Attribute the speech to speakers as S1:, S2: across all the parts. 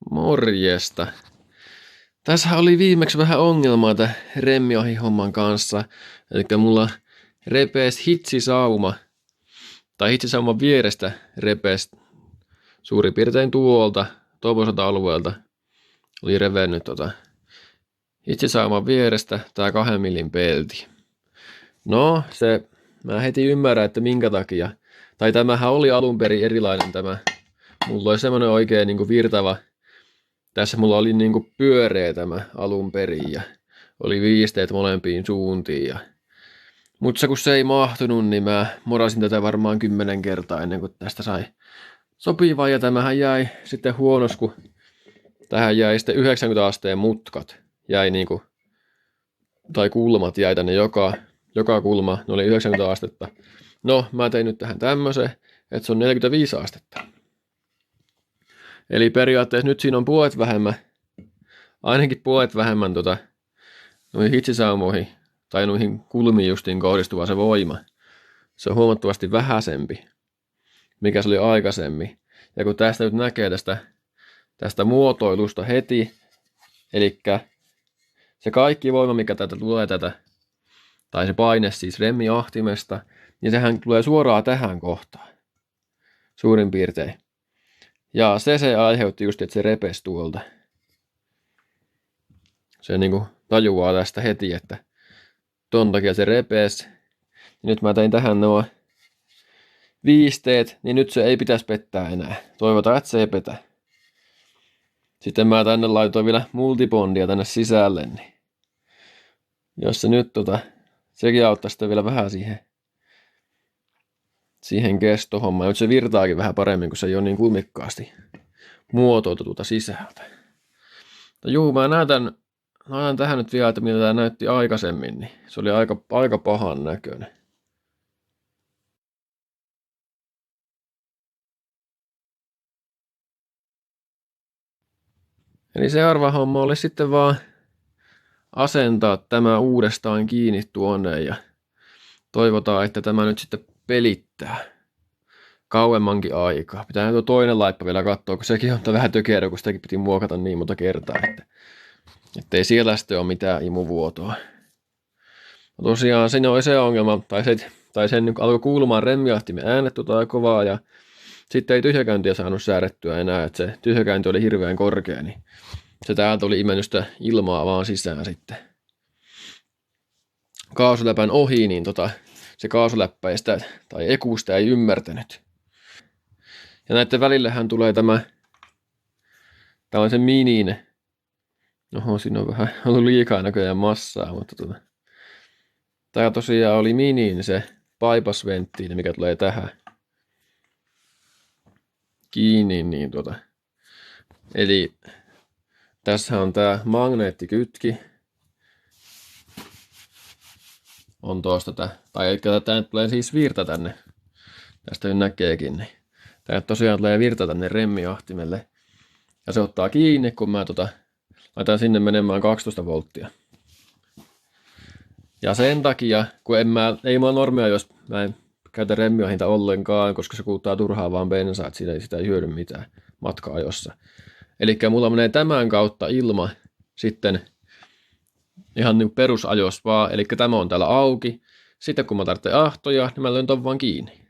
S1: Morjesta. Tässä oli viimeksi vähän ongelmaa tämän remmiohihomman kanssa. Eli mulla repees hitsisauma, tai hitsisauman vierestä repees suurin piirtein tuolta, tuopoiselta alueelta. Oli revennyt hitsisauman vierestä tää 2 millin pelti. No, mä heti ymmärrän, että minkä takia. Tai tämähän oli alun perin erilainen tämä. Mulla oli semmonen oikein niinku virtava. Tässä mulla oli niinku pyöreä tämä alun perin ja oli viisteet molempiin suuntiin. Mutta kun se ei mahtunut, niin mä morasin tätä varmaan 10 kertaa ennen kuin tästä sai sopivaa. Ja tämähän jäi sitten huonos, kun tähän jäi sitten 90 asteen mutkat. Jäi niinku, tai kulmat jäi tänne joka kulma, ne oli 90 astetta. No, mä tein nyt tähän tämmösen, että se on 45 astetta. Eli periaatteessa nyt siinä on puolet vähemmän, ainakin puolet vähemmän noihin hitsisaumoihin tai noihin kulmiin justiin kohdistuva se voima. Se on huomattavasti vähäisempi, mikä se oli aikaisemmin. Ja kun tästä nyt näkee tästä muotoilusta heti, eli se kaikki voima, mikä tätä tulee tai se paine siis remmiahtimesta, niin sehän tulee suoraan tähän kohtaan, suurin piirtein. Ja se aiheutti just, että se repesi tuolta. Se niinku tajuaa tästä heti, että ton takia se repesi. Nyt mä tein tähän nuo viisteet, niin nyt se ei pitäisi pettää enää. Toivotaan, että se ei petä. Sitten mä tänne laitoin vielä multibondia tänne sisälle, niin jos se nyt sekin auttaa sitten vielä vähän siihen kestohommaan. Nyt se virtaakin vähän paremmin, kun se ei ole niin kulmikkaasti muotoiltu sisältä. Juu, mä näytän tähän nyt vielä, että miltä tämä näytti aikaisemmin, niin se oli aika pahan näköinen. Eli seuraava homma oli sitten vaan asentaa tämä uudestaan kiinni tuonne ja toivotaan, että tämä nyt sitten pelittää kauemmankin aikaa. Pitää tuo toinen laippa vielä katsoa, kun sekin on vähän tökerö, kun sitäkin piti muokata niin monta kertaa, että ei siellä sitten ole mitään imuvuotoa. No tosiaan siinä oli se ongelma, tai sen alkoi kuulumaan remmiahtimen äänet kovaa ja sitten ei tyhjäkäyntiä saanut säädettyä enää, että se tyhjäkäynti oli hirveän korkea, niin se täältä oli imennyt sitä ilmaa vaan sisään sitten. Kaasuläpän ohi, niin se kaasuläppä ei sitä, tai ekusta ei ymmärtänyt. Ja näiden välillähän tulee tämä on se minin. Oho, siinä on vähän ollut liikaa näköjään massaa, mutta tää tosiaan oli minin se bypass-venttiili, mikä tulee tähän kiinni, niin eli tässä on tää magneettikytki. On tuosta tai tää tulee siis virta tänne. Tästä jo näkeekin, niin tää tosiaan tulee virta tänne remmiahtimelle. Ja se ottaa kiinni, kun mä laitan sinne menemään 12 volttia. Ja sen takia, kun ei mulla normia, jos mä en käytä remmiahinta ollenkaan, koska se kuluttaa turhaa vaan bensaa, että sitä ei hyödy mitään matka-ajossa. Eli mulla menee tämän kautta ilma sitten ihan niin perusajossa vaan, eli tämä on täällä auki. Sitten kun mä tarvitsen ahtoja, niin mä löin ton vaan kiinni.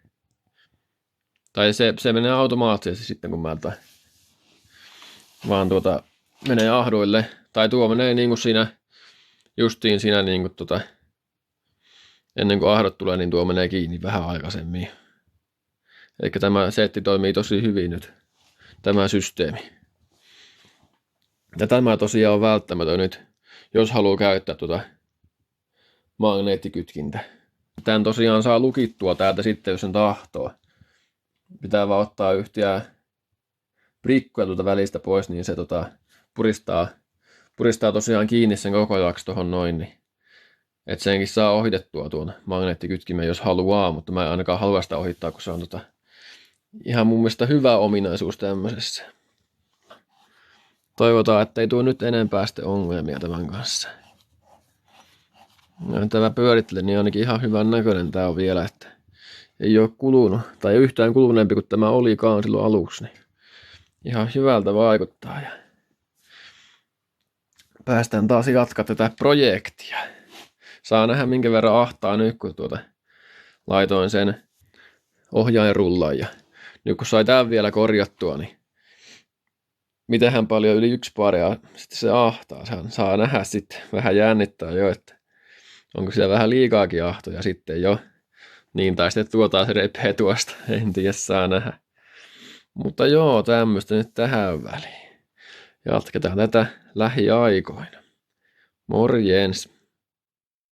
S1: Tai se menee automaattisesti sitten, kun mä vaan menee ahdoille. Tai tuo menee niin kuin justiin siinä niin kuin ennen kuin ahdot tulee, niin tuo menee kiinni vähän aikaisemmin. Eli tämä setti toimii tosi hyvin nyt, tämä systeemi. Ja tämä tosiaan on välttämätön nyt, jos haluaa käyttää magneettikytkintä. Tän tosiaan saa lukittua täältä sitten, jos sen tahtoo. Pitää vaan ottaa yhtiä prikkuja välistä pois, niin se puristaa tosiaan kiinni sen koko ajaksi tohon noin. Niin. Että senkin saa ohitettua tuon magneettikytkimen, jos haluaa, mutta mä en ainakaan halua sitä ohittaa, kun se on ihan mun mielestä hyvä ominaisuus tämmöisessä. Toivotaan, että ei tuo nyt enempää sitten ongelmia tämän kanssa. No, tämä pyörittely, niin ainakin ihan hyvän näköinen tää on vielä, että ei ole kulunut, tai yhtään kuluneempi kuin tämä olikaan silloin aluksi. Niin ihan hyvältä vaikuttaa. päästään taas jatkaa tätä projektia. Saa nähdä minkä verran ahtaa nyt, kun laitoin sen ohjainrullaan. Ja nyt kun sai tämän vielä korjattua, niin mitähän paljon yli 1 bar ja sitten se ahtaa. Saa nähdä sitten, vähän jännittää jo, että onko siellä vähän liikaakin ahtoja sitten jo. Niin, tai sitten tuotaan se repeä tuosta, en tiedä, saa nähdä. Mutta joo, tämmöistä nyt tähän väliin. Jatketaan tätä lähiaikoina. Morjens!